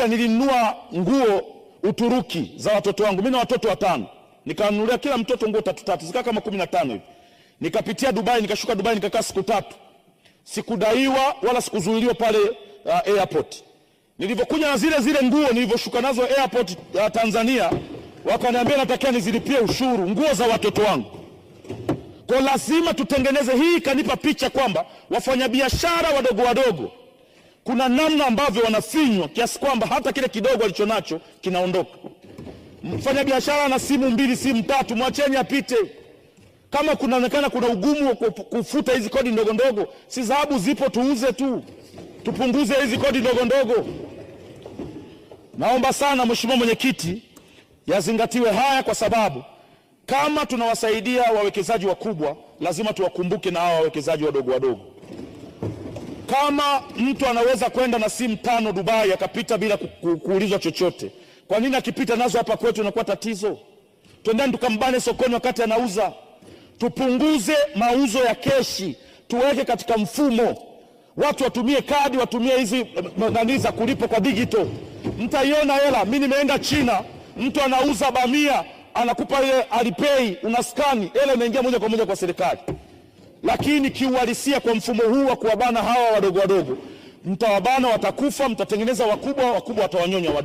iliyopita nilinunua nguo Uturuki za watoto wangu. Mimi na watoto 5. Nikanunulia kila mtoto nguo 3 zika kama 15 hivi. Nikapitia Dubai, nikashuka Dubai, nikakaa siku 3. Sikudaiwa wala sikuzuiliwa pale airport. Nilipokuja na zile nguo nilivyoshuka nazo airport Tanzania, wakaniambia natakia nizilipie ushuru, nguo za watoto wangu. Kwa lazima tutengeneze hii. Kanipa picha kwamba wafanyabiashara wadogo kuna namna ambavyo wanafinywa kiasi kwamba hata kile kidogo alichonacho kinaondoka. Mfanyabiashara na simu 2, simu 3, mwacheni apite. Kama kunaonekana kuna ugumu wa kufuta hizi kodi ndogo, si dhahabu zipo, tuuze tu. Tupunguze hizi kodi ndogo. Naomba sana Mheshimiwa Mwenyekiti, yazingatiwe haya, kwa sababu kama tunawasaidia wawekezaji wakubwa, lazima tuwakumbuke na hawa wawekezaji wadogo. Kama mtu anaweza kwenda na simu 5 Dubai akapita bila kuulizwa chochote, kwa nini akipita nazo hapa kwetu inakuwa tatizo? Twendeni tukambane sokoni wakati anauza. Tupunguze mauzo ya keshi, tuweke katika mfumo. Watu watumie kadi, watumie hizi nani za kulipa kwa digital. Mtaiona hela. Mimi nimeenda China, mtu anauza bamia, anakupa ile Alipay, unaskani, hela inaingia moja kwa moja kwa serikali. Lakini kiuhalisia kwa mfumo huu wa kuwabana hawa wadogo, mtawabana, watakufa, mtatengeneza wakubwa, watawanyonya wadogo.